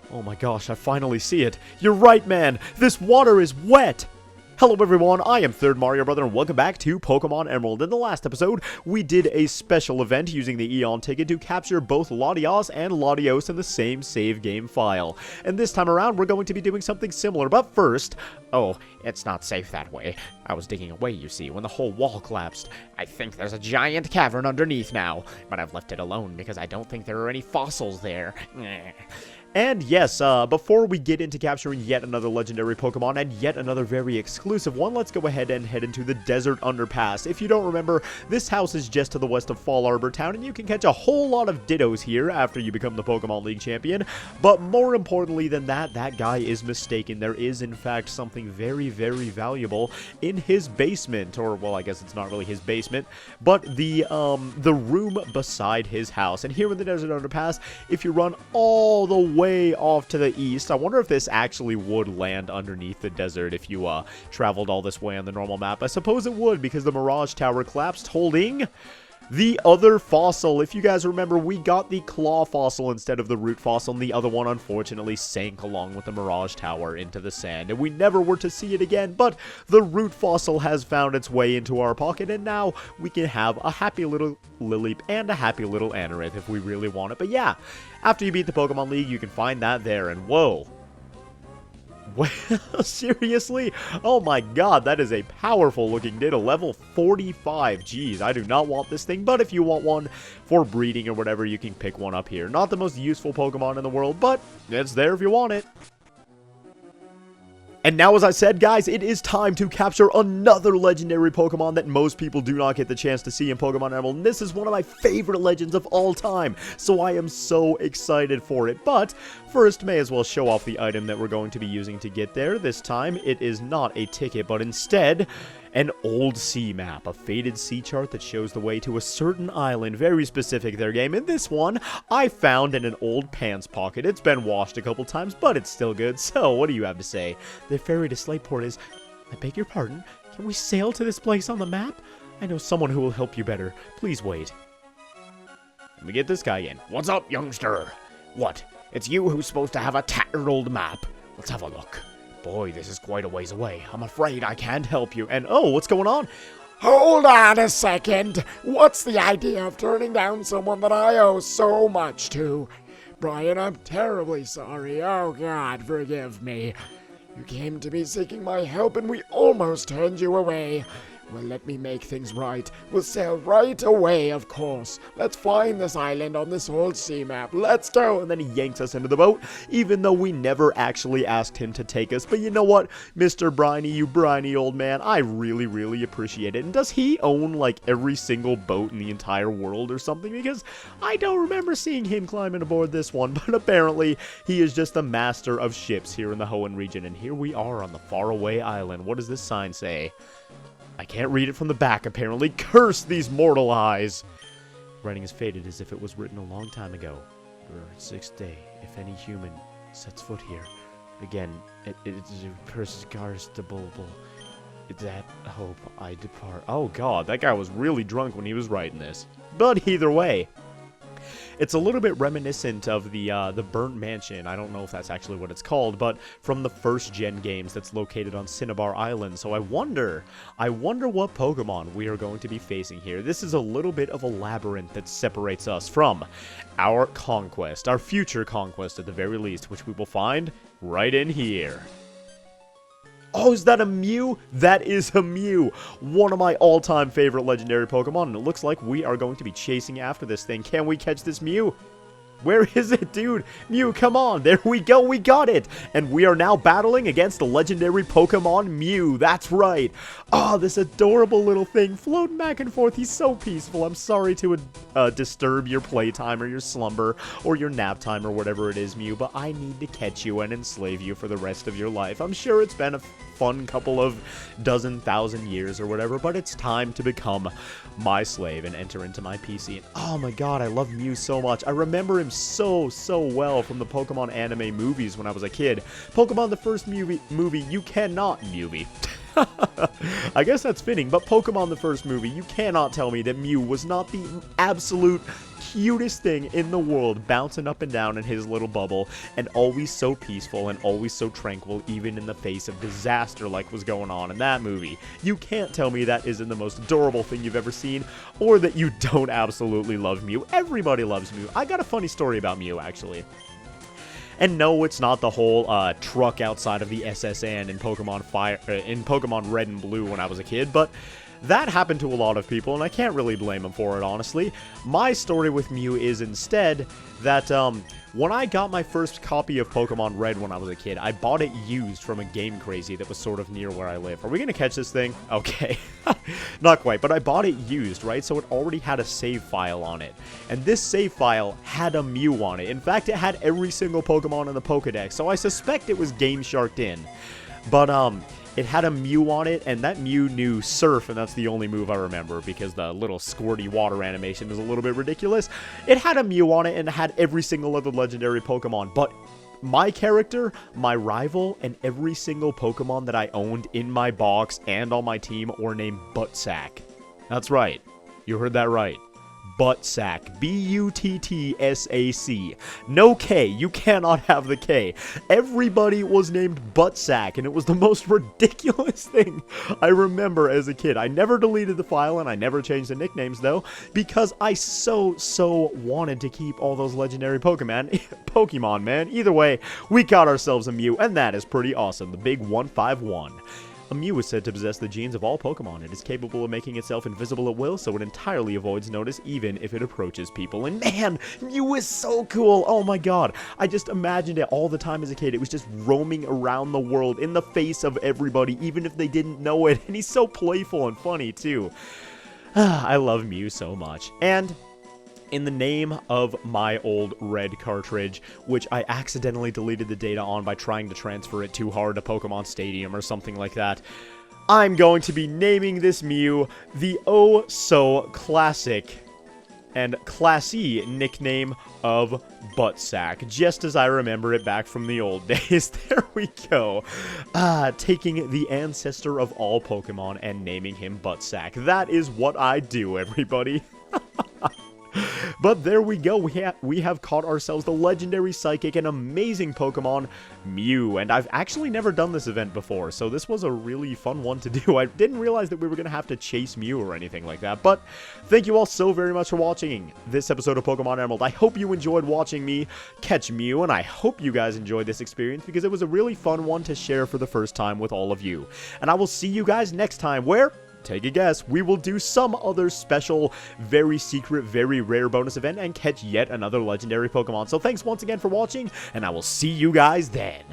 Oh my gosh, I finally see it. You're right, man. This water is wet. Hello everyone, I am Third Mario Brother and welcome back to Pokemon Emerald. In the last episode, we did a special event using the Eon ticket to capture both Latios and Latios in the same save game file. And this time around, we're going to be doing something similar, but first... Oh, it's not safe that way. I was digging away, you see, when the whole wall collapsed. I think there's a giant cavern underneath now, but I've left it alone because I don't think there are any fossils there. And yes, before we get into capturing yet another legendary Pokemon and yet another very exclusive one, let's go ahead and head into the Desert Underpass. If you don't remember, this house is just to the west of Fall Arbor Town, and you can catch a whole lot of Dittos here after you become the Pokemon League champion. But more importantly than that, that guy is mistaken. There is, in fact, something very, very valuable in his basement. Or, well, I guess it's not really his basement, but the room beside his house. And here in the Desert Underpass, if you run all the way off to the east. I wonder if this actually would land underneath the desert if you traveled all this way on the normal map. I suppose it would, because the Mirage Tower collapsed holding the other fossil. If you guys remember, we got the claw fossil instead of the root fossil, and the other one unfortunately sank along with the Mirage Tower into the sand, and we never were to see it again. But the root fossil has found its way into our pocket, and now we can have a happy little Lileep and a happy little Anorith if we really want it. But yeah, after you beat the Pokemon League, you can find that there, and whoa. Well, seriously? Oh my god, that is a powerful looking Ditto. Level 45. Jeez, I do not want this thing, but if you want one for breeding or whatever, you can pick one up here. Not the most useful Pokemon in the world, but it's there if you want it. And now, as I said, guys, it is time to capture another legendary Pokemon that most people do not get the chance to see in Pokemon Emerald. And this is one of my favorite legends of all time, so I am so excited for it. But first, may as well show off the item that we're going to be using to get there. This time, it is not a ticket, but instead an old sea map, a faded sea chart that shows the way to a certain island. Very specific there, game. And this one, I found in an old pants pocket. It's been washed a couple times, but it's still good. So, what do you have to say? The ferry to Slateport is... I beg your pardon? Can we sail to this place on the map? I know someone who will help you better. Please wait. Let me get this guy in. What's up, youngster? What? It's you who's supposed to have a tattered old map. Let's have a look. Boy, this is quite a ways away. I'm afraid I can't help you. And, oh, what's going on? Hold on a second. What's the idea of turning down someone that I owe so much to? Brian, I'm terribly sorry. Oh, God, forgive me. You came to me seeking my help, and we almost turned you away. Well, let me make things right. We'll sail right away, of course. Let's find this island on this old sea map. Let's go. And then he yanks us into the boat, even though we never actually asked him to take us. But you know what, Mr. Briny, you briny old man, I really, really appreciate it. And does he own, like, every single boat in the entire world or something? Because I don't remember seeing him climbing aboard this one. But apparently, he is just the master of ships here in the Hoenn region. And here we are on the Faraway Island. What does this sign say? I can't read it from the back, apparently. Curse these mortal eyes! Writing is faded as if it was written a long time ago. Sixth day, if any human sets foot here. Again, it is persegarstable. That hope I depart. Oh god, that guy was really drunk when he was writing this. But either way, it's a little bit reminiscent of the Burnt Mansion. I don't know if that's actually what it's called, but from the first gen games that's located on Cinnabar Island. So I wonder what Pokemon we are going to be facing here. This is a little bit of a labyrinth that separates us from our conquest, our future conquest at the very least, which we will find right in here. Oh, is that a Mew? That is a Mew. One of my all-time favorite legendary Pokemon, and it looks like we are going to be chasing after this thing. Can we catch this Mew? Where is it, dude? Mew, come on. There we go. We got it. And we are now battling against the legendary Pokemon Mew. That's right. Oh, this adorable little thing floating back and forth. He's so peaceful. I'm sorry to disturb your playtime or your slumber or your nap time or whatever it is, Mew, but I need to catch you and enslave you for the rest of your life. I'm sure it's been a fun couple of thousand years or whatever, but it's time to become my slave and enter into my PC. And oh my god, I love Mew so much. I remember him so well from the Pokemon anime movies when I was a kid. Pokemon the first movie, you cannot movie. I guess that's fitting, but Pokemon the first movie, you cannot tell me that Mew was not the absolute cutest thing in the world, bouncing up and down in his little bubble, and always so peaceful and always so tranquil, even in the face of disaster like was going on in that movie. You can't tell me that isn't the most adorable thing you've ever seen, or that you don't absolutely love Mew. Everybody loves Mew. I got a funny story about Mew, actually. And no, it's not the whole truck outside of the SSN in Pokemon Red and Blue when I was a kid, but that happened to a lot of people, and I can't really blame them for it, honestly. My story with Mew is instead that when I got my first copy of Pokemon Red when I was a kid, I bought it used from a Game Crazy that was sort of near where I live. Are we going to catch this thing? Okay. Not quite, but I bought it used, right? So it already had a save file on it. And this save file had a Mew on it. In fact, it had every single Pokemon in the Pokedex, so I suspect it was Game Sharked in. But, it had a Mew on it, and that Mew knew Surf, and that's the only move I remember, because the little squirty water animation is a little bit ridiculous. It had a Mew on it, and it had every single other legendary Pokemon, but my character, my rival, and every single Pokemon that I owned in my box and on my team were named Buttsack. That's right. You heard that right. Buttsack. B-U-T-T-S-A-C. No K. You cannot have the K. Everybody was named Buttsack, and it was the most ridiculous thing I remember as a kid. I never deleted the file, and I never changed the nicknames, though, because I so wanted to keep all those legendary Pokemon, man. Either way, we got ourselves a Mew, and that is pretty awesome. The big 151. A Mew is said to possess the genes of all Pokemon. It is capable of making itself invisible at will, so it entirely avoids notice even if it approaches people. And man, Mew is so cool! Oh my god. I just imagined it all the time as a kid. It was just roaming around the world in the face of everybody, even if they didn't know it. And he's so playful and funny, too. I love Mew so much. And in the name of my old red cartridge, which I accidentally deleted the data on by trying to transfer it too hard to Pokemon Stadium or something like that, I'm going to be naming this Mew the oh-so-classic and classy nickname of Buttsack, just as I remember it back from the old days. There we go. Taking the ancestor of all Pokemon and naming him Buttsack. That is what I do, everybody. But there we go, we have caught ourselves the legendary psychic and amazing Pokemon, Mew, and I've actually never done this event before, so this was a really fun one to do. I didn't realize that we were going to have to chase Mew or anything like that, but thank you all so very much for watching this episode of Pokemon Emerald. I hope you enjoyed watching me catch Mew, and I hope you guys enjoyed this experience, because it was a really fun one to share for the first time with all of you. And I will see you guys next time, where, take a guess, we will do some other special, very secret, very rare bonus event and catch yet another legendary Pokemon. So thanks once again for watching, and I will see you guys then.